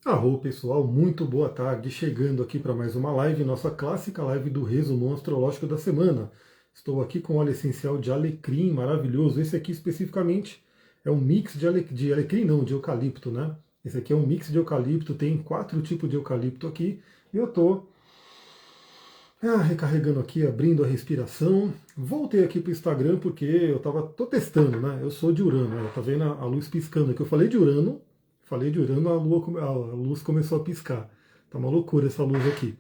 Arro pessoal, muito boa tarde, chegando aqui para mais uma live, nossa clássica live do resumo astrológico da semana. Estou aqui com óleo essencial de alecrim maravilhoso. Esse aqui especificamente é um mix de alecrim, não, de eucalipto, né? Esse aqui é um mix de eucalipto, tem 4 tipos de eucalipto aqui. E eu tô recarregando aqui, abrindo a respiração. Voltei aqui para o Instagram porque tô testando, né? Eu sou de Urano, né? Tá vendo a luz piscando aqui? Eu falei de Urano, a luz começou a piscar. Tá uma loucura essa luz aqui.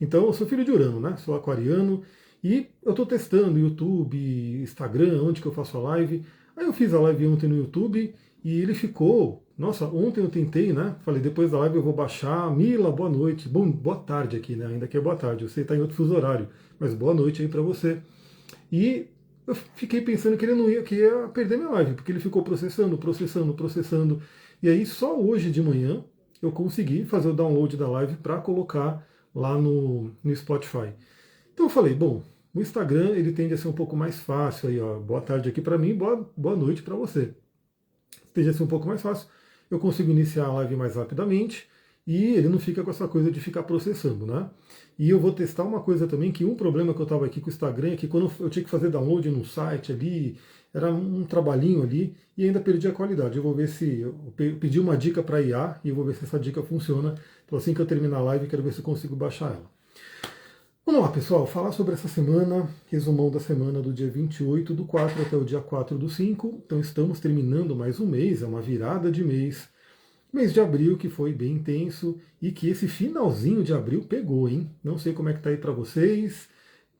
Então eu sou filho de Urano, né? Sou aquariano e eu tô testando YouTube, Instagram, onde que eu faço a live. Aí eu fiz a live ontem no YouTube e ele ficou. Nossa, ontem eu tentei, né? Falei, depois da live eu vou baixar. Mila, boa noite. Bom, boa tarde aqui, né? Ainda que é boa tarde. Eu sei que tá em outro fuso horário, mas boa noite aí para você. E eu fiquei pensando que ele não ia, que ia perder minha live, porque ele ficou processando, processando, processando. E aí só hoje de manhã eu consegui fazer o download da live para colocar lá no Spotify. Então eu falei, bom, o Instagram ele tende a ser um pouco mais fácil aí, ó. Boa tarde aqui para mim, boa noite para você. Tende a ser um pouco mais fácil. Eu consigo iniciar a live mais rapidamente e ele não fica com essa coisa de ficar processando, né? E eu vou testar uma coisa também, que um problema que eu estava aqui com o Instagram é que quando eu tinha que fazer download num site ali, era um trabalhinho ali e ainda perdi a qualidade. Eu vou ver se eu pedi uma dica para IA e eu vou ver se essa dica funciona. Então assim que eu terminar a live, quero ver se eu consigo baixar ela. Vamos lá, pessoal, falar sobre essa semana, resumão da semana do dia 28 do 4 até o dia 4 do 5. Então estamos terminando mais um mês, é uma virada de mês. Mês de abril que foi bem intenso e que esse finalzinho de abril pegou, hein? Não sei como é que tá aí para vocês.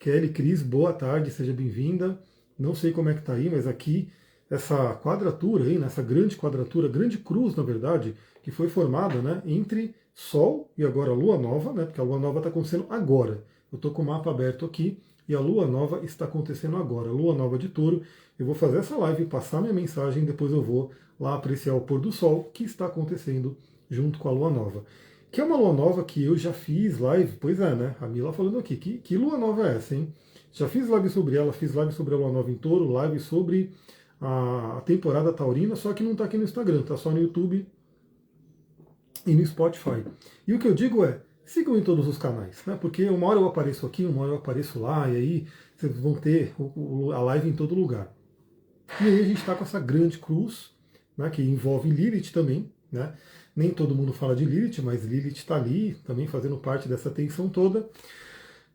Kelly, Cris, boa tarde, seja bem-vinda. Não sei como é que tá aí, mas aqui essa quadratura aí, nessa grande quadratura, grande cruz, na verdade, que foi formada, né, entre Sol e agora Lua Nova, né? Porque a Lua Nova está acontecendo agora. Eu estou com o mapa aberto aqui e a Lua Nova está acontecendo agora. Lua Nova de Touro. Eu vou fazer essa live, passar minha mensagem, depois eu vou lá apreciar o pôr do sol que está acontecendo junto com a Lua Nova. Que é uma Lua Nova que eu já fiz live, pois é, né? A Mila falando aqui, que Lua Nova é essa, hein? Já fiz live sobre ela, fiz live sobre a Lua Nova em Touro, live sobre a temporada taurina, só que não está aqui no Instagram, está só no YouTube e no Spotify. E o que eu digo é, sigam em todos os canais, né? Porque uma hora eu apareço aqui, uma hora eu apareço lá, e aí vocês vão ter a live em todo lugar. E aí a gente está com essa grande cruz, né, que envolve Lilith também, né? Nem todo mundo fala de Lilith, mas Lilith está ali também fazendo parte dessa tensão toda.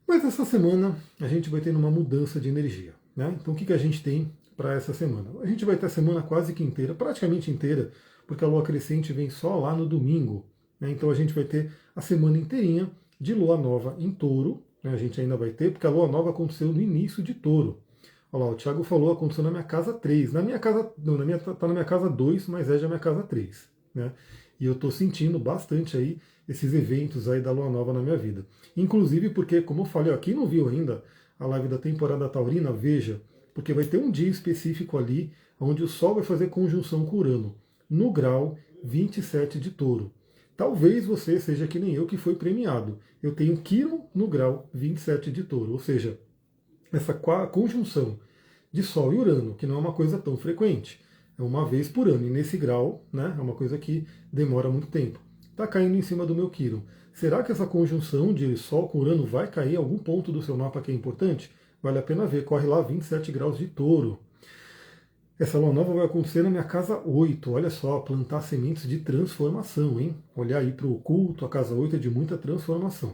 Mas essa semana a gente vai ter uma mudança de energia, né? Então o que a gente tem para essa semana? A gente vai ter a semana quase que inteira, praticamente inteira, porque a lua crescente vem só lá no domingo, né? Então a gente vai ter a semana inteirinha de lua nova em Touro, né? A gente ainda vai ter, porque a lua nova aconteceu no início de Touro. Olha lá, o Thiago falou, aconteceu na minha casa 3. Na minha casa, não, tá na minha casa 2, mas é já minha casa 3, né? E eu estou sentindo bastante aí esses eventos aí da Lua Nova na minha vida. Inclusive porque, como eu falei, ó, quem não viu ainda a live da temporada taurina, veja, porque vai ter um dia específico ali onde o Sol vai fazer conjunção com Urano, no grau 27 de Touro. Talvez você seja que nem eu que foi premiado. Eu tenho Quiron no grau 27 de Touro, ou seja, essa conjunção de Sol e Urano, que não é uma coisa tão frequente. É uma vez por ano, e nesse grau, né, é uma coisa que demora muito tempo. Está caindo em cima do meu Quiron. Será que essa conjunção de Sol com Urano vai cair em algum ponto do seu mapa que é importante? Vale a pena ver, corre lá 27 graus de Touro. Essa lua nova vai acontecer na minha casa 8. Olha só, plantar sementes de transformação, hein? Olhar aí para o oculto, a casa 8 é de muita transformação.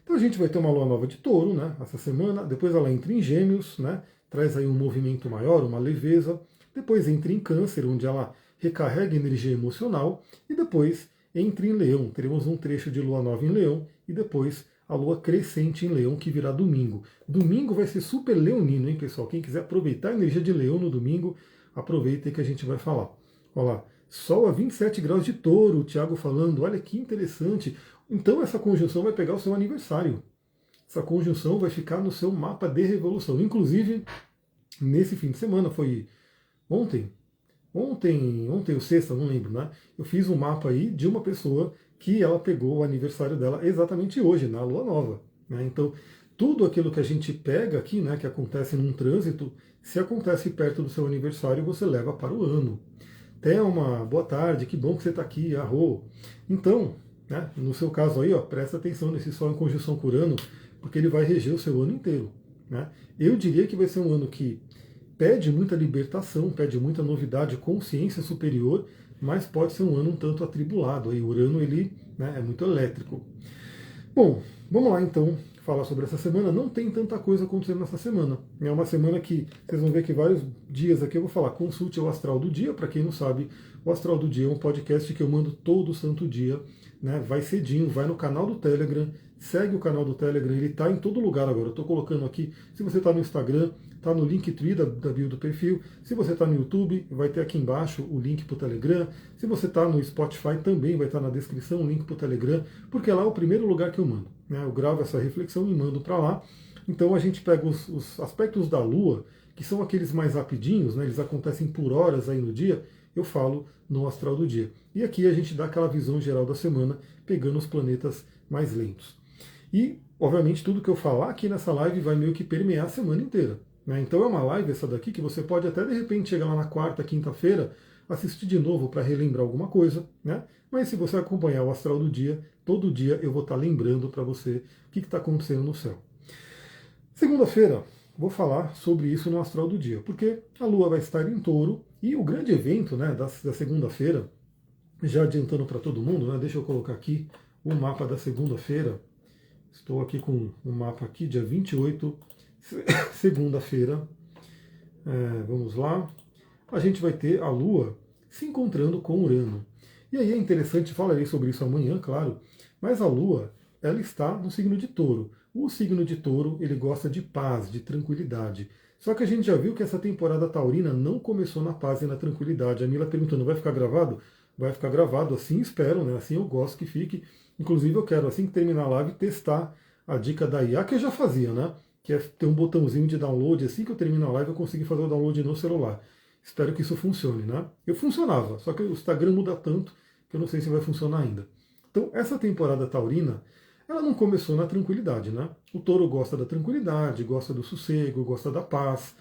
Então a gente vai ter uma lua nova de Touro, né, essa semana, depois ela entra em Gêmeos, né, traz aí um movimento maior, uma leveza, depois entra em Câncer, onde ela recarrega energia emocional, e depois entra em Leão, teremos um trecho de lua nova em Leão, e depois a lua crescente em Leão, que virá domingo. Domingo vai ser super leonino, hein, pessoal? Quem quiser aproveitar a energia de Leão no domingo, aproveita que a gente vai falar. Olha lá, Sol a 27 graus de Touro, o Thiago falando, olha que interessante. Então essa conjunção vai pegar o seu aniversário. Essa conjunção vai ficar no seu mapa de revolução. Inclusive, nesse fim de semana, foi ontem, ou sexta, não lembro, né? Eu fiz um mapa aí de uma pessoa que ela pegou o aniversário dela exatamente hoje, na Lua Nova, né? Então, tudo aquilo que a gente pega aqui, né, que acontece num trânsito, se acontece perto do seu aniversário, você leva para o ano. Thelma, boa tarde, que bom que você está aqui, arro. Então, né? No seu caso aí, ó, presta atenção nesse Sol em conjunção com Urano, porque ele vai reger o seu ano inteiro, né? Eu diria que vai ser um ano que pede muita libertação, pede muita novidade, consciência superior, mas pode ser um ano um tanto atribulado. Aí, Urano ele, né, é muito elétrico. Bom, vamos lá então falar sobre essa semana. Não tem tanta coisa acontecendo nessa semana. É uma semana que vocês vão ver que vários dias aqui eu vou falar. Consulte o Astral do Dia. Para quem não sabe, o Astral do Dia é um podcast que eu mando todo santo dia. Né? Vai cedinho, vai no canal do Telegram, segue o canal do Telegram, ele está em todo lugar agora. Eu estou colocando aqui, se você está no Instagram, está no Linktree da bio do perfil. Se você está no YouTube, vai ter aqui embaixo o link para o Telegram. Se você está no Spotify, também vai estar na descrição o link para o Telegram, porque lá é o primeiro lugar que eu mando. Né? Eu gravo essa reflexão e mando para lá. Então a gente pega os aspectos da Lua, que são aqueles mais rapidinhos, né? Eles acontecem por horas aí no dia, eu falo no Astral do Dia. E aqui a gente dá aquela visão geral da semana, pegando os planetas mais lentos. E, obviamente, tudo que eu falar aqui nessa live vai meio que permear a semana inteira. Né? Então é uma live essa daqui que você pode até de repente chegar lá na quarta, quinta-feira, assistir de novo para relembrar alguma coisa. Né? Mas se você acompanhar o Astral do Dia, todo dia eu vou estar lembrando para você o que está acontecendo no céu. Segunda-feira, vou falar sobre isso no Astral do Dia, porque a Lua vai estar em Touro e o grande evento, né, da segunda-feira, já adiantando para todo mundo, né, deixa eu colocar aqui o mapa da segunda-feira. Estou aqui com o mapa aqui, dia 28, segunda-feira. Vamos lá. A gente vai ter a Lua se encontrando com Urano. E aí é interessante, falarei sobre isso amanhã, claro, mas a Lua, ela está no signo de Touro. O signo de Touro, ele gosta de paz, de tranquilidade. Só que a gente já viu que essa temporada taurina não começou na paz e na tranquilidade. A Mila perguntando, vai ficar gravado? Vai ficar gravado, assim espero, né? Assim eu gosto que fique. Inclusive eu quero, assim que terminar a live, testar a dica da IA, que eu já fazia, né? Que é ter um botãozinho de download, assim que eu termino a live eu consigo fazer o download no celular. Espero que isso funcione, né? Eu funcionava, só que o Instagram muda tanto que eu não sei se vai funcionar ainda. Então, essa temporada taurina, ela não começou na tranquilidade, né? O touro gosta da tranquilidade, gosta do sossego, gosta da paz,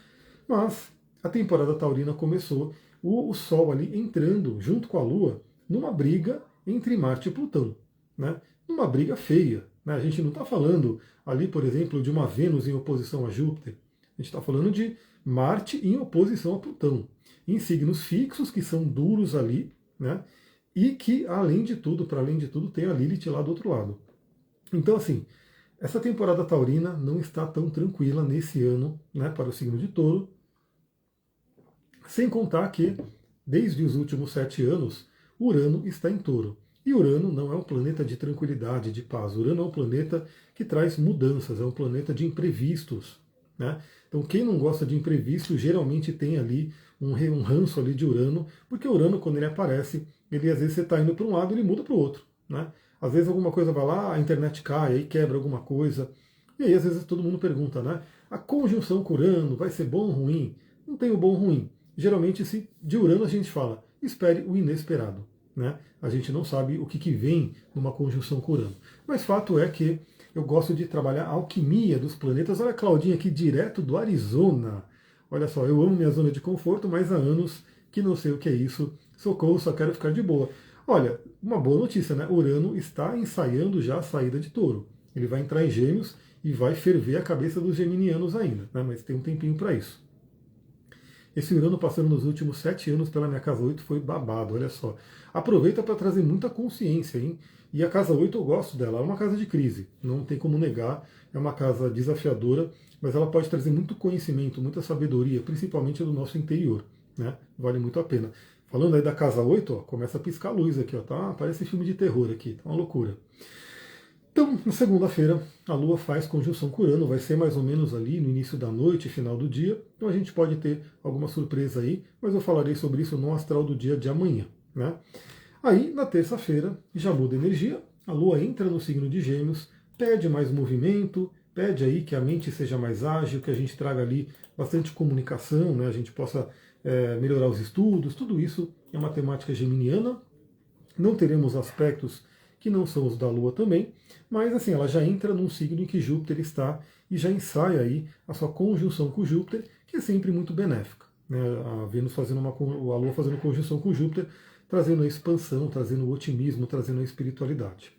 mas a temporada taurina começou o Sol ali entrando junto com a Lua numa briga entre Marte e Plutão, né? Numa briga feia, né? A gente não está falando ali, por exemplo, de uma Vênus em oposição a Júpiter. A gente está falando de Marte em oposição a Plutão, em signos fixos que são duros ali, né? E que, além de tudo, para além de tudo, tem a Lilith lá do outro lado. Então, assim, essa temporada taurina não está tão tranquila nesse ano, né, para o signo de Touro, sem contar que, desde os últimos 7 anos, Urano está em Touro. E Urano não é um planeta de tranquilidade, de paz. Urano é um planeta que traz mudanças, é um planeta de imprevistos. Né? Então, quem não gosta de imprevisto geralmente tem ali um ranço ali de Urano, porque Urano, quando ele aparece, ele às vezes você está indo para um lado e ele muda para o outro. Né? Às vezes alguma coisa vai lá, a internet cai, aí quebra alguma coisa. E aí às vezes todo mundo pergunta, né? A conjunção com Urano vai ser bom ou ruim? Não tem o bom ou ruim. Geralmente, de Urano a gente fala, espere o inesperado. Né? A gente não sabe o que vem numa conjunção com Urano. Mas fato é que eu gosto de trabalhar a alquimia dos planetas. Olha a Claudinha aqui, direto do Arizona. Olha só, eu amo minha zona de conforto, mas há anos que não sei o que é isso. Socorro, só quero ficar de boa. Olha, uma boa notícia, né? Urano está ensaiando já a saída de Touro. Ele vai entrar em Gêmeos e vai ferver a cabeça dos geminianos ainda, né? Mas tem um tempinho para isso. Esse Urano passando nos últimos 7 anos pela minha casa 8 foi babado, olha só. Aproveita para trazer muita consciência, hein? E a casa 8 eu gosto dela, é uma casa de crise, não tem como negar, é uma casa desafiadora, mas ela pode trazer muito conhecimento, muita sabedoria, principalmente do nosso interior, né? Vale muito a pena. Falando aí da casa 8, ó, começa a piscar a luz aqui, ó, tá? Parece filme de terror aqui, tá uma loucura. Então, na segunda-feira, a Lua faz conjunção com Urano, vai ser mais ou menos ali no início da noite, final do dia. Então a gente pode ter alguma surpresa aí, mas eu falarei sobre isso no astral do dia de amanhã. Né? Aí, na terça-feira, já muda a energia, a Lua entra no signo de Gêmeos, pede mais movimento, pede aí que a mente seja mais ágil, que a gente traga ali bastante comunicação, né? A gente possa melhorar os estudos, tudo isso é uma temática geminiana. Não teremos aspectos que não são os da Lua também, mas assim, ela já entra num signo em que Júpiter está e já ensaia aí a sua conjunção com Júpiter, que é sempre muito benéfica. Né? A Vênus fazendo a Lua fazendo conjunção com Júpiter trazendo a expansão, trazendo o otimismo, trazendo a espiritualidade.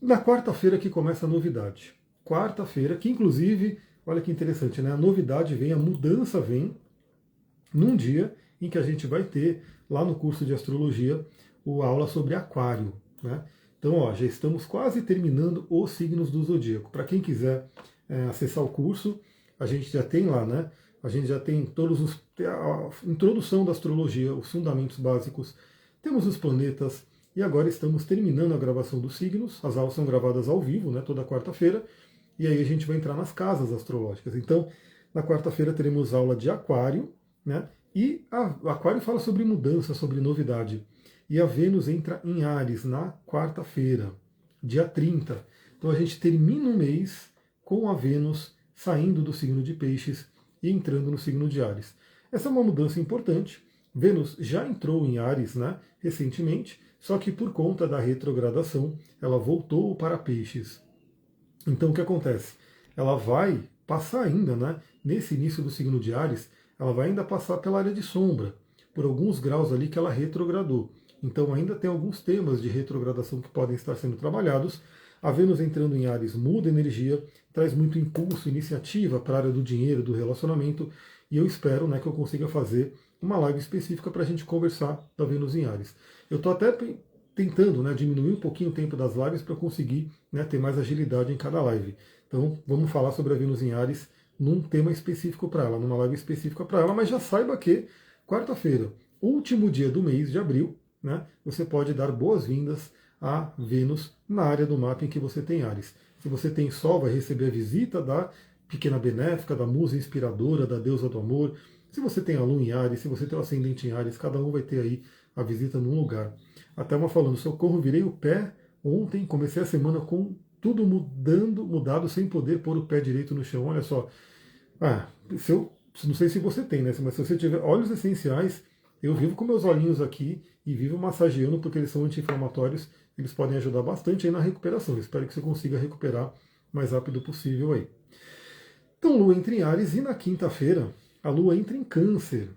Na quarta-feira que começa a novidade. Quarta-feira, que inclusive, olha que interessante, né? A novidade vem, a mudança vem num dia em que a gente vai ter lá no curso de astrologia a aula sobre aquário, né? Então, ó, já estamos quase terminando os signos do zodíaco. Para quem quiser acessar o curso, a gente já tem lá, né? A gente já tem a introdução da astrologia, os fundamentos básicos, temos os planetas, e agora estamos terminando a gravação dos signos. As aulas são gravadas ao vivo, né, toda quarta-feira, e aí a gente vai entrar nas casas astrológicas. Então, na quarta-feira teremos aula de aquário, né? E o aquário fala sobre mudança, sobre novidade. E a Vênus entra em Áries na quarta-feira, dia 30. Então a gente termina o mês com a Vênus saindo do signo de Peixes e entrando no signo de Áries. Essa é uma mudança importante. Vênus já entrou em Áries, né, recentemente, só que por conta da retrogradação, ela voltou para Peixes. Então o que acontece? Ela vai passar ainda, né, nesse início do signo de Áries, ela vai ainda passar pela área de sombra, por alguns graus ali que ela retrogradou. Então ainda tem alguns temas de retrogradação que podem estar sendo trabalhados. A Vênus entrando em Áries muda energia, traz muito impulso, iniciativa para a área do dinheiro, do relacionamento, e eu espero, né, que eu consiga fazer uma live específica para a gente conversar da Vênus em Áries. Eu estou até tentando, né, diminuir um pouquinho o tempo das lives para conseguir, né, ter mais agilidade em cada live. Então vamos falar sobre a Vênus em Áries num tema específico para ela, numa live específica para ela, mas já saiba que quarta-feira, último dia do mês de abril, né, você pode dar boas-vindas a Vênus na área do mapa em que você tem Áries. Se você tem Sol, vai receber a visita da pequena benéfica, da musa inspiradora, da deusa do amor. Se você tem a Lua em Áries, se você tem o ascendente em Áries, cada um vai ter aí a visita num lugar. Até uma falando, socorro, virei o pé ontem, comecei a semana com tudo mudado, sem poder pôr o pé direito no chão. Olha só, não sei se você tem, né? Mas se você tiver óleos essenciais, eu vivo com meus olhinhos aqui e vivo massageando porque eles são anti-inflamatórios, eles podem ajudar bastante aí na recuperação. Espero que você consiga recuperar o mais rápido possível aí. Então, Lua entra em Áries e na quinta-feira a Lua entra em Câncer.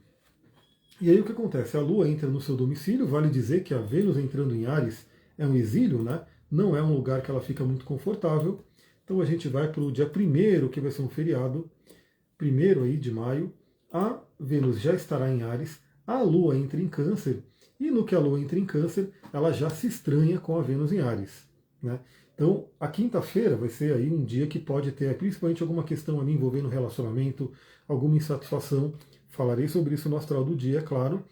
E aí o que acontece? A Lua entra no seu domicílio, vale dizer que a Vênus entrando em Áries é um exílio, né? Não é um lugar que ela fica muito confortável. Então a gente vai para o dia 1º, que vai ser um feriado, 1º aí de maio. A Vênus já estará em Áries, a Lua entra em Câncer, e no que a Lua entra em Câncer, ela já se estranha com a Vênus em Áries, né? Então, a quinta-feira vai ser aí um dia que pode ter principalmente alguma questão ali envolvendo relacionamento, alguma insatisfação. Falarei sobre isso no astral do dia, é claro.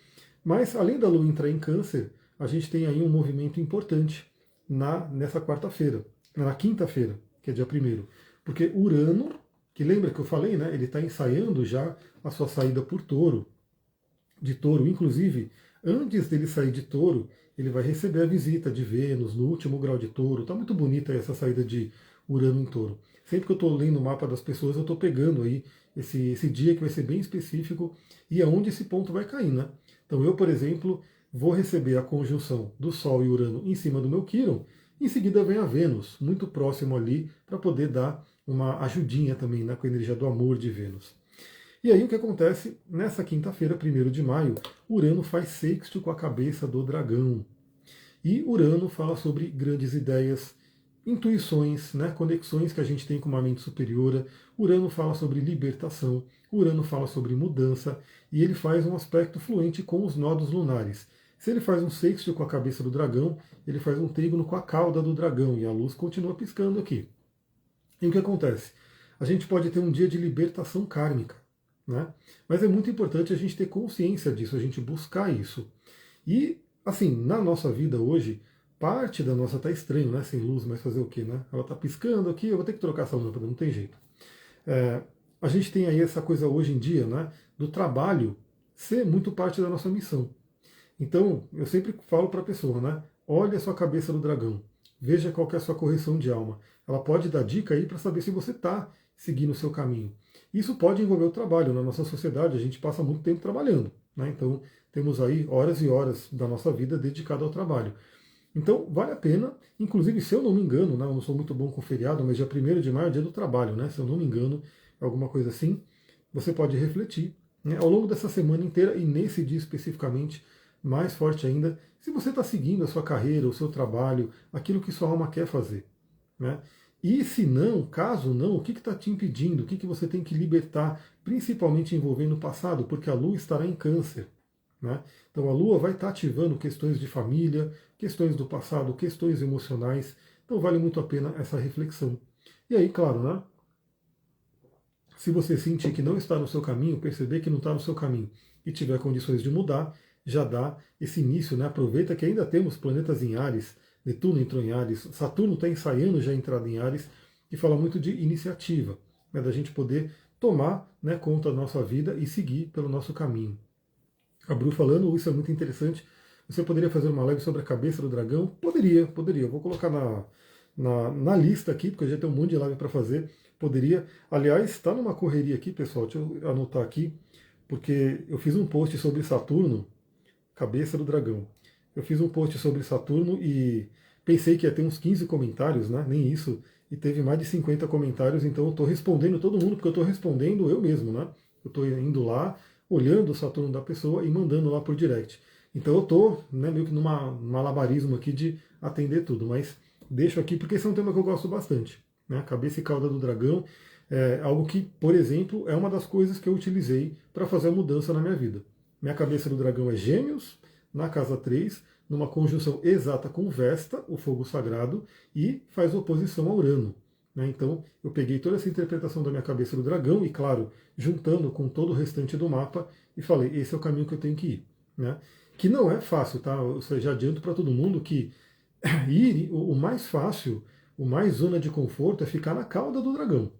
Mas, além da Lua entrar em Câncer, a gente tem aí um movimento importante nessa quarta-feira, na quinta-feira, que é dia 1º. Porque Urano, que lembra que eu falei, né? Ele está ensaiando já a sua saída por Touro, de Touro, inclusive, antes dele sair de Touro, ele vai receber a visita de Vênus no último grau de Touro. Está muito bonita essa saída de Urano em Touro. Sempre que eu estou lendo o mapa das pessoas, eu estou pegando aí esse dia que vai ser bem específico e aonde esse ponto vai cair, né? Então eu, por exemplo, vou receber a conjunção do Sol e Urano em cima do meu Quirón, em seguida vem a Vênus, muito próximo ali, para poder dar uma ajudinha também, né, com a energia do amor de Vênus. E aí o que acontece? Nessa quinta-feira, 1º de maio, Urano faz sexto com a cabeça do dragão. E Urano fala sobre grandes ideias, intuições, né, conexões que a gente tem com uma mente superior. Urano fala sobre libertação, Urano fala sobre mudança, e ele faz um aspecto fluente com os nodos lunares. Se ele faz um sexto com a cabeça do dragão, ele faz um trígono com a cauda do dragão, e a luz continua piscando aqui. E o que acontece? A gente pode ter um dia de libertação kármica, né? Mas é muito importante a gente ter consciência disso, a gente buscar isso. E, assim, na nossa vida hoje, parte da nossa tá estranho, né? Sem luz, mas fazer o quê, né? Ela tá piscando aqui, eu vou ter que trocar essa lâmpada, não tem jeito. A gente tem aí essa coisa hoje em dia, né? Do trabalho ser muito parte da nossa missão. Então, eu sempre falo para a pessoa, né? Olhe a sua cabeça do dragão, veja qual que é a sua correção de alma. Ela pode dar dica aí para saber se você está seguindo o seu caminho. Isso pode envolver o trabalho. Na nossa sociedade, a gente passa muito tempo trabalhando, né? Então, temos aí horas e horas da nossa vida dedicada ao trabalho. Então, vale a pena, inclusive, se eu não me engano, né, eu não sou muito bom com feriado, mas dia 1º de maio é dia do trabalho, né? Se eu não me engano, alguma coisa assim, você pode refletir, né, ao longo dessa semana inteira e nesse dia especificamente, mais forte ainda se você está seguindo a sua carreira, o seu trabalho, aquilo que sua alma quer fazer. Né? E se não, caso não, o que está te impedindo? O que você tem que libertar, principalmente envolvendo o passado, porque a Lua estará em Câncer. Né? Então a Lua vai estar ativando questões de família, questões do passado, questões emocionais. Então vale muito a pena essa reflexão. E aí, claro, né? Se você sentir que não está no seu caminho, perceber que não está no seu caminho e tiver condições de mudar, já dá esse início, né? Aproveita que ainda temos planetas em Áries, Netuno entrou em Áries, Saturno está ensaiando já a entrada em Áries, que fala muito de iniciativa, né? Da gente poder tomar, né, conta da nossa vida e seguir pelo nosso caminho. A Bru falando, isso é muito interessante. Você poderia fazer uma live sobre a cabeça do dragão? Poderia, poderia. Eu vou colocar na lista aqui, porque eu já tenho um monte de live para fazer. Poderia. Aliás, está numa correria aqui, pessoal. Deixa eu anotar aqui, porque eu fiz um post sobre Saturno, cabeça do dragão. Eu fiz um post sobre Saturno e pensei que ia ter uns 15 comentários, né? Nem isso. E teve mais de 50 comentários, então eu estou respondendo todo mundo, porque eu estou respondendo eu mesmo, né? Eu estou indo lá, olhando o Saturno da pessoa e mandando lá por direct. Então eu estou, né, meio que num malabarismo aqui de atender tudo, mas deixo aqui porque esse é um tema que eu gosto bastante. Né? Cabeça e cauda do dragão é algo que, por exemplo, é uma das coisas que eu utilizei para fazer a mudança na minha vida. Minha cabeça do dragão é Gêmeos, na casa 3, numa conjunção exata com Vesta, o fogo sagrado, e faz oposição a Urano. Né? Então, eu peguei toda essa interpretação da minha cabeça do dragão e, claro, juntando com todo o restante do mapa, e falei, esse é o caminho que eu tenho que ir. Né? Que não é fácil, tá? Eu já adianto para todo mundo que ir, o mais fácil, o mais zona de conforto é ficar na cauda do dragão,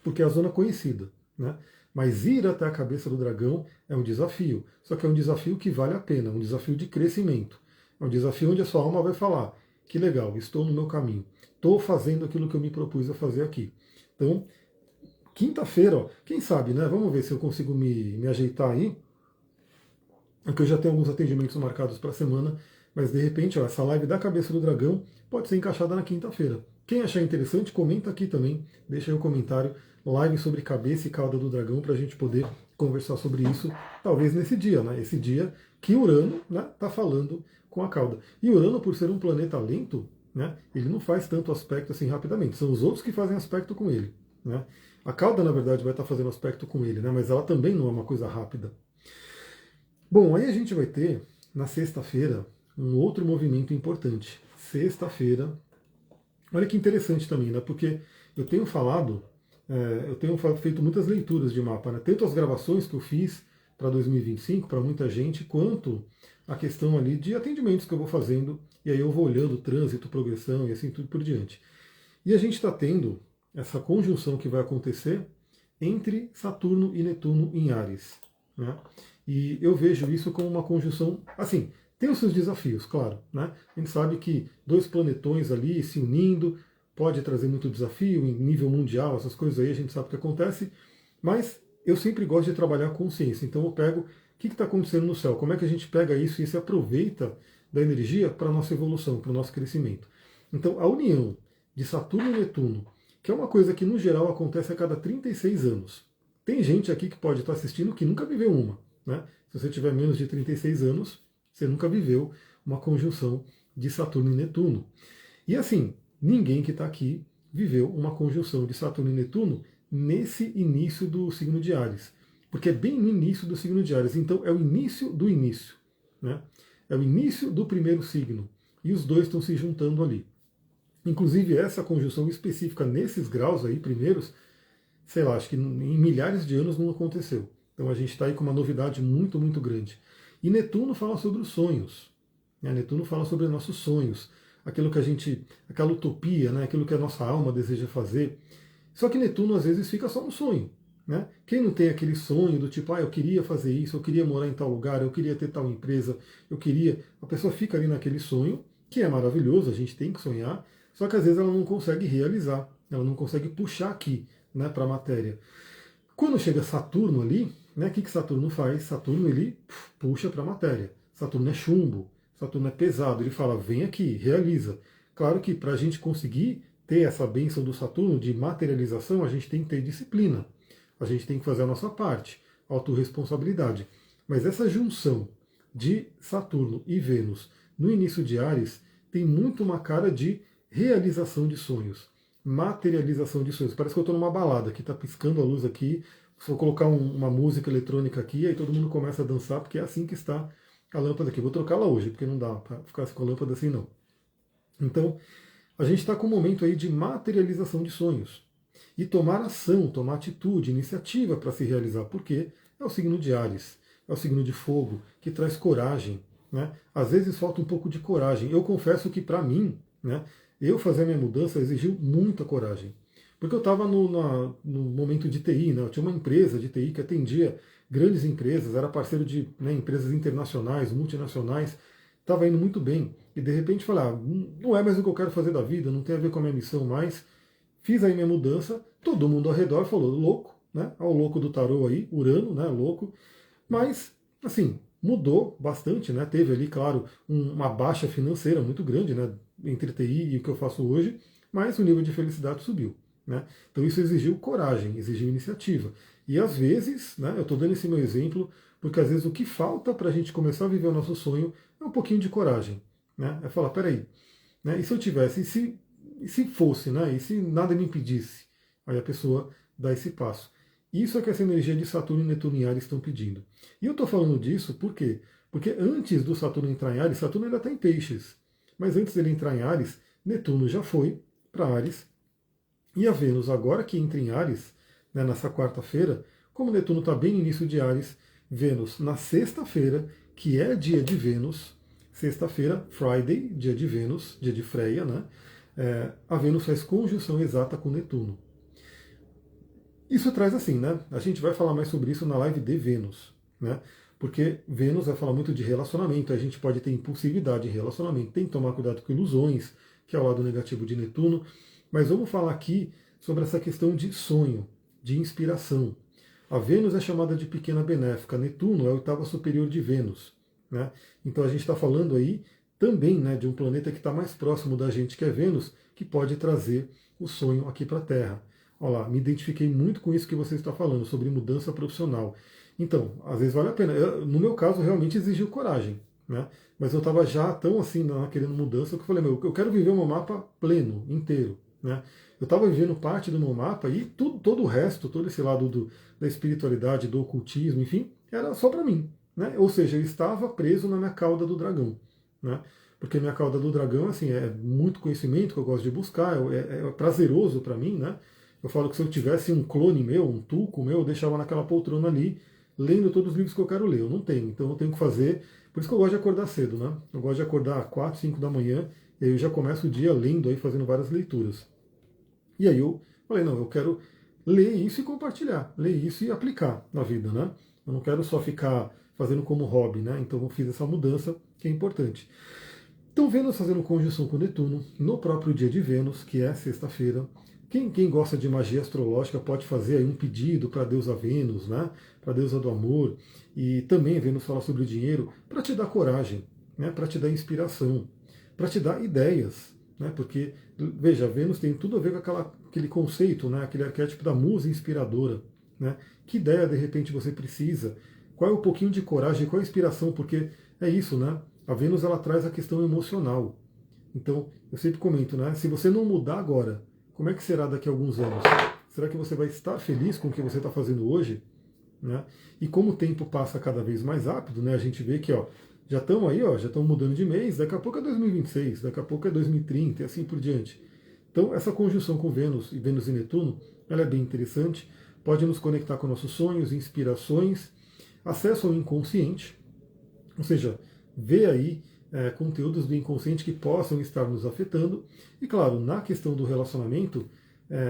porque é a zona conhecida. Né? Mas ir até a cabeça do dragão é um desafio. Só que é um desafio que vale a pena, um desafio de crescimento. É um desafio onde a sua alma vai falar, que legal, estou no meu caminho. Estou fazendo aquilo que eu me propus a fazer aqui. Então, quinta-feira, ó, quem sabe, né? Vamos ver se eu consigo me ajeitar aí. Porque eu já tenho alguns atendimentos marcados para a semana, mas de repente, ó, essa live da cabeça do dragão pode ser encaixada na quinta-feira. Quem achar interessante, comenta aqui também, deixa aí o comentário, live sobre cabeça e cauda do dragão, para a gente poder conversar sobre isso, talvez nesse dia, né? Esse dia que Urano está falando com a cauda. E Urano, por ser um planeta lento, né, ele não faz tanto aspecto assim rapidamente, são os outros que fazem aspecto com ele. Né? A cauda, na verdade, vai estar fazendo aspecto com ele, né, mas ela também não é uma coisa rápida. Bom, aí a gente vai ter, na sexta-feira, um outro movimento importante. Sexta-feira, olha que interessante também, né? Porque eu tenho falado, eu tenho feito muitas leituras de mapa, né? Tanto as gravações que eu fiz para 2025, para muita gente, quanto a questão ali de atendimentos que eu vou fazendo, e aí eu vou olhando trânsito, progressão e assim tudo por diante. E a gente está tendo essa conjunção que vai acontecer entre Saturno e Netuno em Áries. Né? E eu vejo isso como uma conjunção, assim, tem os seus desafios, claro. Né? A gente sabe que dois planetões ali se unindo pode trazer muito desafio em nível mundial, essas coisas aí a gente sabe o que acontece, mas eu sempre gosto de trabalhar a consciência. Então eu pego o que está acontecendo no céu, como é que a gente pega isso e se aproveita da energia para a nossa evolução, para o nosso crescimento. Então a união de Saturno e Netuno, que é uma coisa que no geral acontece a cada 36 anos. Tem gente aqui que pode estar assistindo que nunca viveu uma. Né? Se você tiver menos de 36 anos, você nunca viveu uma conjunção de Saturno e Netuno. E assim, ninguém que está aqui viveu uma conjunção de Saturno e Netuno nesse início do signo de Áries. Porque é bem no início do signo de Áries. Então é o início do início. Né? É o início do primeiro signo. E os dois estão se juntando ali. Inclusive essa conjunção específica nesses graus aí primeiros, sei lá, acho que em milhares de anos não aconteceu. Então a gente está aí com uma novidade muito, muito grande. E Netuno fala sobre os sonhos. Né? Netuno fala sobre nossos sonhos. Aquilo que a gente, aquela utopia, né? Aquilo que a nossa alma deseja fazer. Só que Netuno às vezes fica só no sonho. Né? Quem não tem aquele sonho do tipo, eu queria fazer isso, eu queria morar em tal lugar, eu queria ter tal empresa, eu queria. A pessoa fica ali naquele sonho, que é maravilhoso, a gente tem que sonhar, só que às vezes ela não consegue realizar, ela não consegue puxar aqui, né, para a matéria. Quando chega Saturno ali, né, o que Saturno faz? Saturno ele puxa para a matéria. Saturno é chumbo, Saturno é pesado, ele fala, vem aqui, realiza. Claro que para a gente conseguir ter essa bênção do Saturno de materialização, a gente tem que ter disciplina. A gente tem que fazer a nossa parte, autorresponsabilidade. Mas essa junção de Saturno e Vênus no início de Áries tem muito uma cara de realização de sonhos, materialização de sonhos. Parece que eu estou numa balada, que está piscando a luz aqui, se eu colocar uma música eletrônica aqui, aí todo mundo começa a dançar, porque é assim que está a lâmpada aqui. Vou trocá-la hoje, porque não dá para ficar com a lâmpada assim, não. Então, a gente está com um momento aí de materialização de sonhos. E tomar ação, tomar atitude, iniciativa para se realizar. Porque é o signo de Áries, é o signo de fogo, que traz coragem. Né? Às vezes falta um pouco de coragem. Eu confesso que para mim, né, eu fazer a minha mudança exigiu muita coragem. Porque eu estava no momento de TI, né? Eu tinha uma empresa de TI que atendia grandes empresas, era parceiro de, né, empresas internacionais, multinacionais, estava indo muito bem. E de repente falei, não é mais o que eu quero fazer da vida, não tem a ver com a minha missão mais. Fiz aí minha mudança, todo mundo ao redor falou, louco, né? Olha o louco do tarô aí, Urano, né? Louco. Mas, assim, mudou bastante, né? Teve ali, claro, uma baixa financeira muito grande, né? Entre TI e o que eu faço hoje, mas o nível de felicidade subiu. Né? Então isso exigiu coragem, exigiu iniciativa. E às vezes, né, eu estou dando esse meu exemplo, porque às vezes o que falta para a gente começar a viver o nosso sonho é um pouquinho de coragem. Né? É falar, peraí, né, e se eu tivesse, e se fosse, né, e se nada me impedisse? Aí a pessoa dá esse passo. Isso é que essa energia de Saturno e Netuno em Ares estão pedindo. E eu estou falando disso por quê? Porque antes do Saturno entrar em Ares, Saturno ainda está em Peixes. Mas antes dele entrar em Ares, Netuno já foi para Ares. E a Vênus, agora que entra em Áries, né, nessa quarta-feira, como Netuno está bem no início de Áries, Vênus na sexta-feira, que é dia de Vênus, sexta-feira, Friday, dia de Vênus, dia de Freia, né? A Vênus faz conjunção exata com Netuno. Isso traz assim, né? A gente vai falar mais sobre isso na live de Vênus, né? Porque Vênus vai falar muito de relacionamento, a gente pode ter impulsividade em relacionamento, tem que tomar cuidado com ilusões, que é o lado negativo de Netuno. Mas vamos falar aqui sobre essa questão de sonho, de inspiração. A Vênus é chamada de pequena benéfica, Netuno é a oitava superior de Vênus. Né? Então a gente está falando aí também, né, de um planeta que está mais próximo da gente, que é Vênus, que pode trazer o sonho aqui para a Terra. Olha lá, me identifiquei muito com isso que você está falando, sobre mudança profissional. Então, às vezes vale a pena. No meu caso, realmente exigiu coragem. Né? Mas eu estava já tão assim, querendo mudança, que eu falei, eu quero viver o meu mapa pleno, inteiro. Né? Eu estava vivendo parte do meu mapa e todo o resto, todo esse lado da espiritualidade, do ocultismo, enfim, era só para mim. Né? Ou seja, eu estava preso na minha cauda do dragão. Né? Porque minha cauda do dragão, assim, é muito conhecimento que eu gosto de buscar, é prazeroso para mim. Né? Eu falo que se eu tivesse um clone meu, um tulco meu, eu deixava naquela poltrona ali, lendo todos os livros que eu quero ler. Eu não tenho, então eu tenho que fazer. Por isso que eu gosto de acordar cedo. Né? Eu gosto de acordar às 4, 5 da manhã, e aí eu já começo o dia lendo, aí, fazendo várias leituras. E aí eu falei, não, eu quero ler isso e compartilhar, ler isso e aplicar na vida, né? Eu não quero só ficar fazendo como hobby, né? Então eu fiz essa mudança que é importante. Então Vênus fazendo conjunção com Netuno no próprio dia de Vênus, que é sexta-feira. Quem gosta de magia astrológica pode fazer aí um pedido para a deusa Vênus, né? Para a deusa do amor. E também Vênus fala sobre o dinheiro para te dar coragem, né? Para te dar inspiração, para te dar ideias. Né? Porque, veja, Vênus tem tudo a ver com aquele conceito, né? Aquele arquétipo da musa inspiradora. Né? Que ideia, de repente, você precisa? Qual é o pouquinho de coragem? Qual é a inspiração? Porque é isso, né? A Vênus, ela traz a questão emocional. Então, eu sempre comento, né? Se você não mudar agora, como é que será daqui a alguns anos? Será que você vai estar feliz com o que você está fazendo hoje? Né? E como o tempo passa cada vez mais rápido, né? A gente vê que, ó, já estão aí, ó, já estão mudando de mês, daqui a pouco é 2026, daqui a pouco é 2030 e assim por diante. Então, essa conjunção com Vênus e Netuno, ela é bem interessante, pode nos conectar com nossos sonhos, inspirações, acesso ao inconsciente, ou seja, ver aí conteúdos do inconsciente que possam estar nos afetando. E claro, na questão do relacionamento,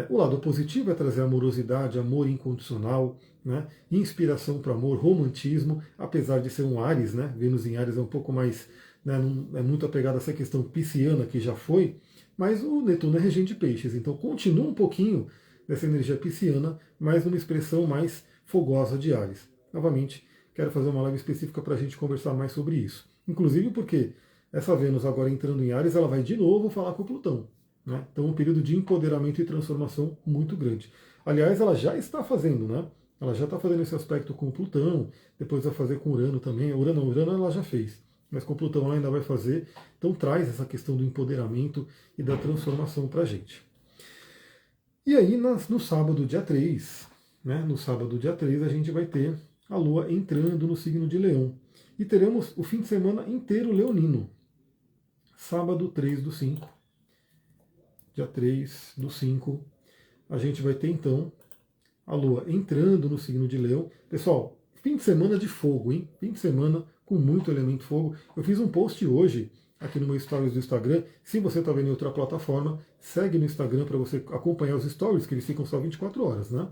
o lado positivo é trazer amorosidade, amor incondicional, né? Inspiração para amor, romantismo, apesar de ser um Áries, né? Vênus em Áries é um pouco mais, né, não é muito apegado a essa questão pisciana que já foi, mas o Netuno é regente de peixes, então continua um pouquinho dessa energia pisciana, mas numa expressão mais fogosa de Áries. Novamente, quero fazer uma live específica para a gente conversar mais sobre isso. Inclusive porque essa Vênus agora entrando em Áries, ela vai de novo falar com o Plutão. Né? Então, um período de empoderamento e transformação muito grande. Aliás, ela já está fazendo, né? ela já está fazendo esse aspecto com Plutão, depois vai fazer com Urano também. Urano ela já fez, mas com Plutão ela ainda vai fazer. Então traz essa questão do empoderamento e da transformação para a gente. E aí no sábado, dia 3, né, no sábado, dia 3, a gente vai ter a Lua entrando no signo de Leão. E teremos o fim de semana inteiro leonino. Sábado 3/5, dia 3/5, a gente vai ter então a Lua entrando no signo de Leão. Pessoal, fim de semana de fogo, hein? Fim de semana com muito elemento fogo. Eu fiz um post hoje aqui no meu stories do Instagram. Se você está vendo em outra plataforma, segue no Instagram para você acompanhar os stories, que eles ficam só 24 horas, né?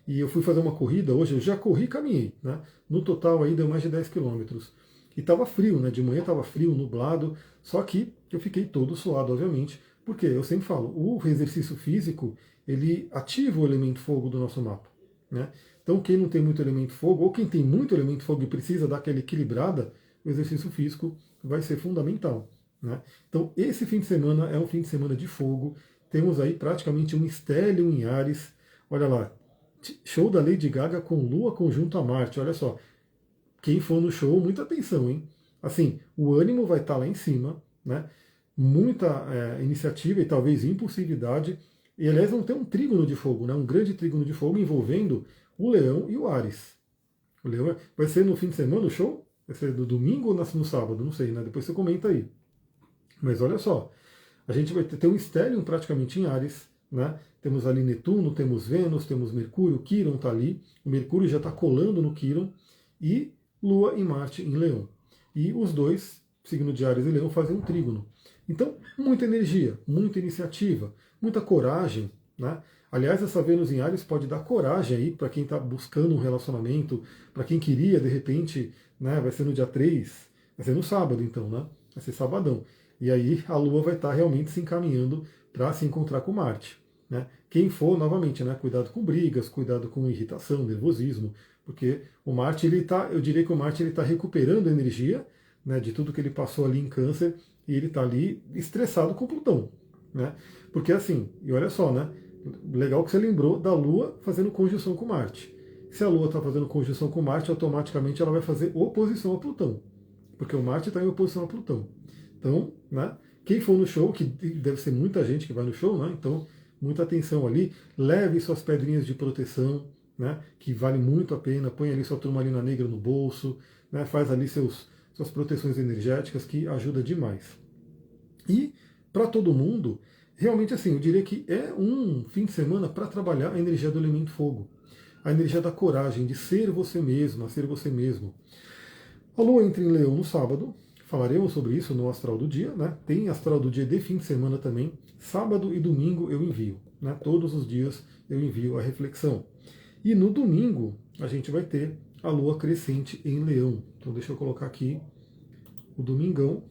E eu fui fazer uma corrida hoje, eu já corri e caminhei, né? No total aí deu mais de 10 quilômetros. E estava frio, né? De manhã estava frio, nublado, só que eu fiquei todo suado, obviamente, porque eu sempre falo, o exercício físico, ele ativa o elemento fogo do nosso mapa, né? Então quem não tem muito elemento fogo, ou quem tem muito elemento fogo e precisa dar aquela equilibrada, o exercício físico vai ser fundamental, né? Então esse fim de semana é um fim de semana de fogo, temos aí praticamente um estélio em Áries, olha lá, show da Lady Gaga com Lua conjunto a Marte, olha só, quem for no show, muita atenção, hein? Assim, o ânimo vai estar lá em cima, né? Muita iniciativa e talvez impulsividade. E aliás, vão ter um trígono de fogo, né? Um grande trígono de fogo envolvendo o Leão e o Áries. O Leão vai ser no fim de semana o show? Vai ser do domingo ou no sábado? Não sei, né? Depois você comenta aí. Mas olha só, a gente vai ter um estélio praticamente em Áries, né? Temos ali Netuno, temos Vênus, temos Mercúrio, Quirón está ali. O Mercúrio já está colando no Quirón. E Lua e Marte em Leão. E os dois, signo de Áries e Leão, fazem um trígono. Então, muita energia, muita iniciativa, muita coragem, né? Aliás, essa Vênus em Áries pode dar coragem aí para quem está buscando um relacionamento, para quem queria, de repente, né? Vai ser no dia 3, vai ser no sábado então, né? Vai ser sabadão. E aí a Lua vai estar realmente se encaminhando para se encontrar com Marte. Né? Quem for, novamente, né? Cuidado com brigas, cuidado com irritação, nervosismo, porque o Marte, eu diria que o Marte está recuperando energia, né, de tudo que ele passou ali em Câncer, e ele está ali estressado com Plutão. Né? Porque assim, e olha só, né, legal que você lembrou da Lua fazendo conjunção com Marte. Se a Lua está fazendo conjunção com Marte, automaticamente ela vai fazer oposição a Plutão, porque o Marte está em oposição a Plutão. Então, né, quem for no show, que deve ser muita gente que vai no show, né, então muita atenção ali, leve suas pedrinhas de proteção, né, que vale muito a pena, põe ali sua turmalina negra no bolso, né, faz ali suas proteções energéticas, que ajuda demais. E para todo mundo, realmente assim, eu diria que é um fim de semana para trabalhar a energia do elemento fogo, a energia da coragem, de ser você mesma, ser você mesmo. A Lua entra em Leão no sábado, falaremos sobre isso no Astral do Dia, né? Tem Astral do Dia de fim de semana também, sábado e domingo eu envio, né? Todos os dias eu envio a reflexão. E no domingo a gente vai ter a Lua crescente em Leão. Então deixa eu colocar aqui o domingão.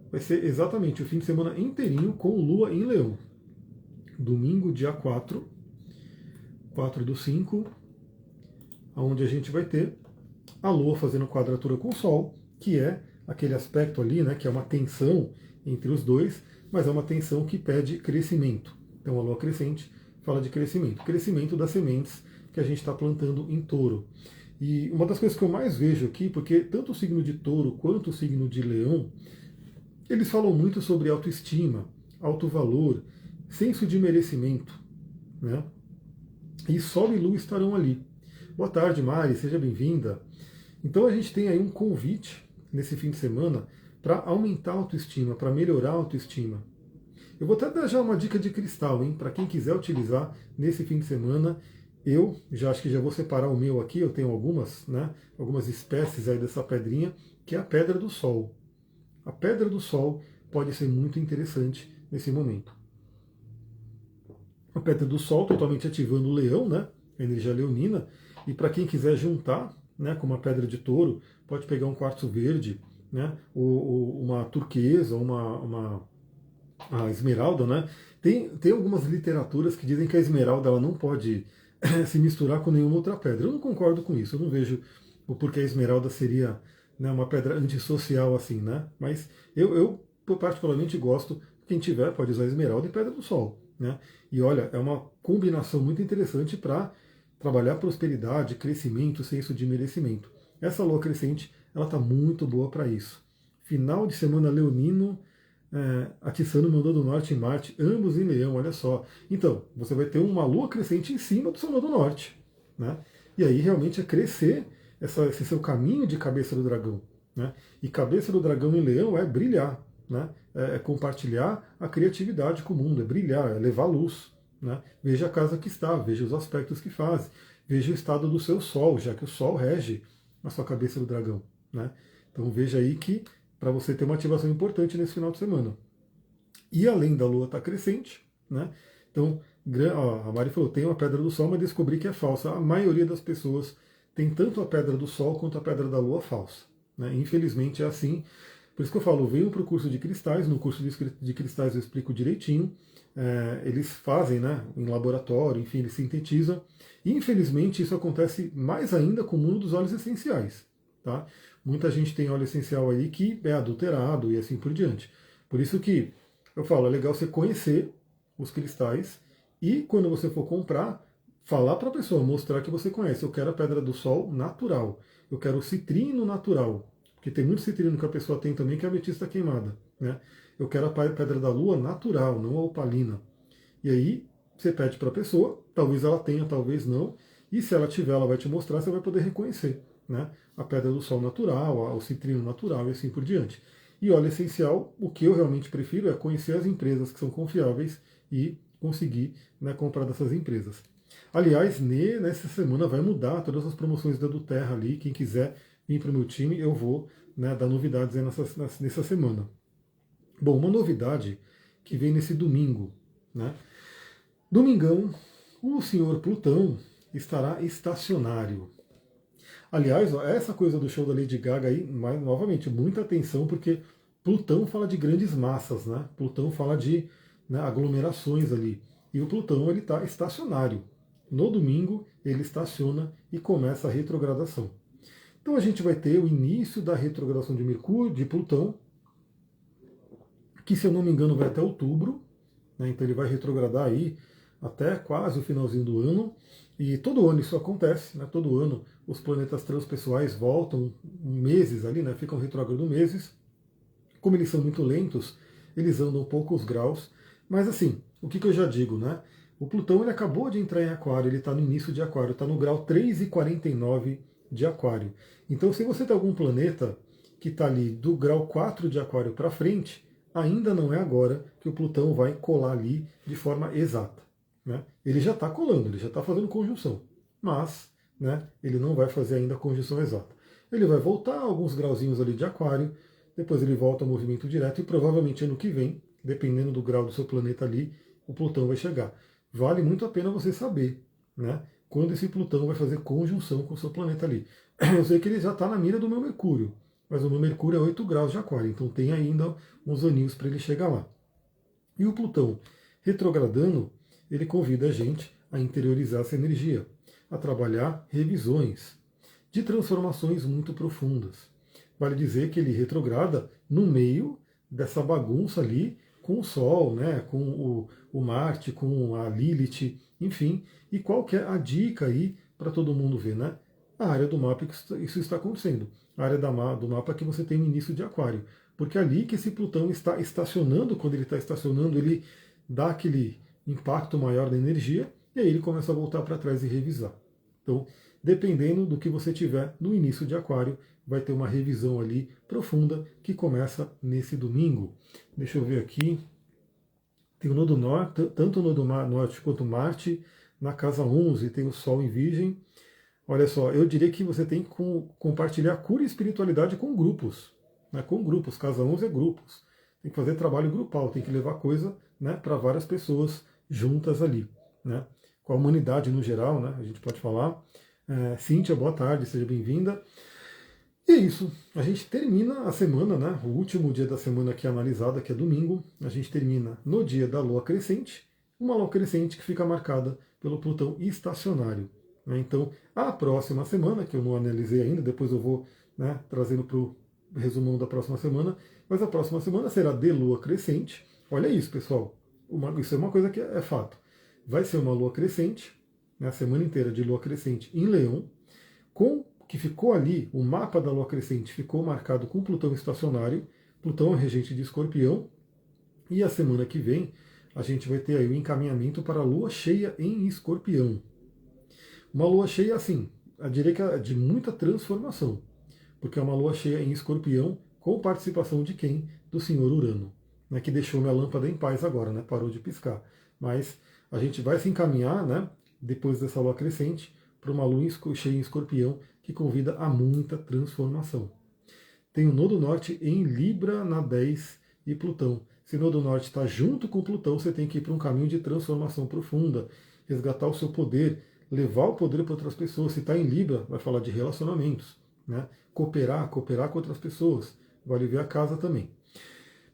Vai ser exatamente o fim de semana inteirinho com Lua em Leão. Domingo, dia 4/5, onde a gente vai ter a Lua fazendo quadratura com o Sol, que é aquele aspecto ali, né, que é uma tensão entre os dois, mas é uma tensão que pede crescimento. Então a Lua crescente fala de crescimento das sementes que a gente está plantando em Touro. E uma das coisas que eu mais vejo aqui, porque tanto o signo de Touro quanto o signo de Leão, eles falam muito sobre autoestima, alto valor, senso de merecimento, né? E Sol e Lua estarão ali. Boa tarde, Mari, seja bem-vinda. Então a gente tem aí um convite nesse fim de semana para aumentar a autoestima, para melhorar a autoestima. Eu vou até dar já uma dica de cristal, hein? Para quem quiser utilizar nesse fim de semana. Eu já acho que já vou separar o meu aqui, eu tenho algumas, né? Algumas espécies aí dessa pedrinha, que é a Pedra do Sol. A Pedra do Sol pode ser muito interessante nesse momento. A Pedra do Sol totalmente ativando o leão, né? A energia leonina. E para quem quiser juntar, né, com uma pedra de touro, pode pegar um quartzo verde, né? Ou uma turquesa, a esmeralda, né? Tem algumas literaturas que dizem que a esmeralda ela não pode se misturar com nenhuma outra pedra. Eu não concordo com isso, eu não vejo o porquê a esmeralda seria, né, uma pedra antissocial assim, né? Mas eu particularmente gosto, quem tiver pode usar esmeralda e pedra do sol, né? E olha, é uma combinação muito interessante para trabalhar prosperidade, crescimento, senso de merecimento. Essa lua crescente, ela está muito boa para isso. Final de semana leonino, atiçando o mandou do norte em Marte, ambos em Leão, olha só. Então, você vai ter uma lua crescente em cima do seu mandou do norte, né? E aí realmente é crescer esse seu caminho de cabeça do dragão, né? E cabeça do dragão em Leão é brilhar, né? É compartilhar a criatividade com o mundo, é brilhar, é levar luz, né? Veja a casa que está, veja os aspectos que faz, veja o estado do seu sol, já que o sol rege a sua cabeça do dragão, né? Então veja aí que para você ter uma ativação importante nesse final de semana. E além da lua estar crescente, né? Então, a Mari falou, tem uma pedra do sol, mas descobri que é falsa. A maioria das pessoas tem tanto a pedra do sol quanto a pedra da lua falsa, né? Infelizmente é assim. Por isso que eu falo, venham para o curso de cristais, no curso de cristais eu explico direitinho. Eles fazem, né, em laboratório, enfim, eles sintetizam. E infelizmente isso acontece mais ainda com o mundo dos óleos essenciais. Tá? Muita gente tem óleo essencial aí que é adulterado e assim por diante. Por isso que eu falo, é legal você conhecer os cristais e quando você for comprar, falar para a pessoa, mostrar que você conhece. Eu quero a pedra do sol natural, eu quero o citrino natural, porque tem muito citrino que a pessoa tem também que é a ametista queimada, né? Eu quero a pedra da lua natural, não a opalina. E aí você pede para a pessoa, talvez ela tenha, talvez não, e se ela tiver, ela vai te mostrar, você vai poder reconhecer, né? A pedra do sol natural, o citrino natural e assim por diante. E óleo essencial, o que eu realmente prefiro é conhecer as empresas que são confiáveis e conseguir, né, comprar dessas empresas. Aliás, nessa semana vai mudar todas as promoções da Terra ali. Quem quiser vir para o meu time, eu vou, né, dar novidades aí nessa semana. Bom, uma novidade que vem nesse domingo, né? Domingão, o senhor Plutão estará estacionário. Aliás, ó, essa coisa do show da Lady Gaga aí, novamente, muita atenção, porque Plutão fala de grandes massas, né? Plutão fala de, né, aglomerações ali. E o Plutão ele está estacionário. No domingo ele estaciona e começa a retrogradação. Então a gente vai ter o início da retrogradação de Mercúrio, de Plutão, que se eu não me engano vai até outubro, né? Então ele vai retrogradar aí até quase o finalzinho do ano. E todo ano isso acontece, né? Todo ano os planetas transpessoais voltam meses ali, né? Ficam retrógrados meses. Como eles são muito lentos, eles andam poucos graus. Mas assim, o que eu já digo, né? O Plutão ele acabou de entrar em Aquário, ele está no início de Aquário, está no grau 3,49 de Aquário. Então se você tem algum planeta que está ali do grau 4 de Aquário para frente, ainda não é agora que o Plutão vai colar ali de forma exata, né? Ele já está colando, ele já está fazendo conjunção, mas, né, ele não vai fazer ainda a conjunção exata. Ele vai voltar alguns grauzinhos ali de Aquário, depois ele volta ao movimento direto e provavelmente ano que vem, dependendo do grau do seu planeta ali, o Plutão vai chegar. Vale muito a pena você saber, né, quando esse Plutão vai fazer conjunção com o seu planeta ali. Eu sei que ele já está na mira do meu Mercúrio, mas o meu Mercúrio é 8 graus de Aquário, então tem ainda uns aninhos para ele chegar lá. E o Plutão retrogradando, ele convida a gente a interiorizar essa energia, a trabalhar revisões de transformações muito profundas. Vale dizer que ele retrograda no meio dessa bagunça ali com o Sol, né, com o Marte, com a Lilith, enfim. E qual que é a dica aí para todo mundo ver, né? A área do mapa que isso está acontecendo. A área do mapa que você tem no início de Aquário. Porque ali que esse Plutão está estacionando, quando ele está estacionando, ele dá aquele impacto maior da energia, e aí ele começa a voltar para trás e revisar. Então, dependendo do que você tiver no início de Aquário, vai ter uma revisão ali profunda que começa nesse domingo. Deixa eu ver aqui. Tem o Nodo Norte, tanto o Nodo Norte quanto Marte, na casa 11 tem o Sol em Virgem. Olha só, eu diria que você tem que compartilhar cura e espiritualidade com grupos. Né, com grupos, casa 11 é grupos. Tem que fazer trabalho grupal, tem que levar coisa, né, para várias pessoas juntas ali. Né, com a humanidade no geral, né, a gente pode falar. Cíntia, boa tarde, seja bem-vinda. E é isso, a gente termina a semana, né, o último dia da semana que é analisada, que é domingo, a gente termina no dia da lua crescente, uma lua crescente que fica marcada pelo Plutão estacionário. Né, então, a próxima semana, que eu não analisei ainda, depois eu vou, né, trazendo para o resumão da próxima semana, mas a próxima semana será de lua crescente. Olha isso, pessoal, isso é uma coisa que é fato. Vai ser uma lua crescente, né, a semana inteira de lua crescente em Leão, com que ficou ali, o mapa da lua crescente ficou marcado com Plutão estacionário, Plutão é regente de Escorpião, e a semana que vem a gente vai ter aí o encaminhamento para a lua cheia em Escorpião. Uma lua cheia, assim, eu diria que é de muita transformação, porque é uma lua cheia em Escorpião, com participação de quem? Do senhor Urano, né, que deixou minha lâmpada em paz agora, né, parou de piscar. Mas a gente vai se encaminhar, né, depois dessa lua crescente, para uma lua cheia em Escorpião, que convida a muita transformação. Tem o Nodo Norte em Libra na 10 e Plutão. Se o Nodo Norte está junto com Plutão, você tem que ir para um caminho de transformação profunda, resgatar o seu poder, levar o poder para outras pessoas. Se está em Libra, vai falar de relacionamentos, né? Cooperar com outras pessoas. Vai aliviar a casa também.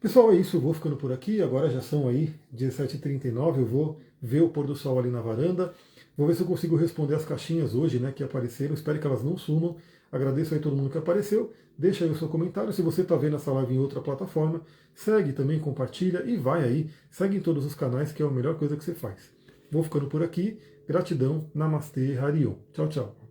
Pessoal, é isso. Eu vou ficando por aqui. Agora já são aí 17h39. Eu vou ver o pôr do sol ali na varanda. Vou ver se eu consigo responder as caixinhas hoje, né, que apareceram. Espero que elas não sumam. Agradeço aí todo mundo que apareceu. Deixa aí o seu comentário. Se você está vendo essa live em outra plataforma, segue também, compartilha e vai aí. Segue em todos os canais, que é a melhor coisa que você faz. Vou ficando por aqui. Gratidão. Namastê, Harion. Tchau, tchau.